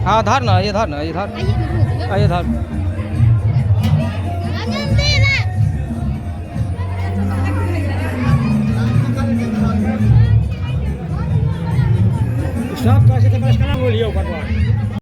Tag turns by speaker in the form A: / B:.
A: हाँ धर ना, ये धर ना, ये धर, ये धर। सब कैसे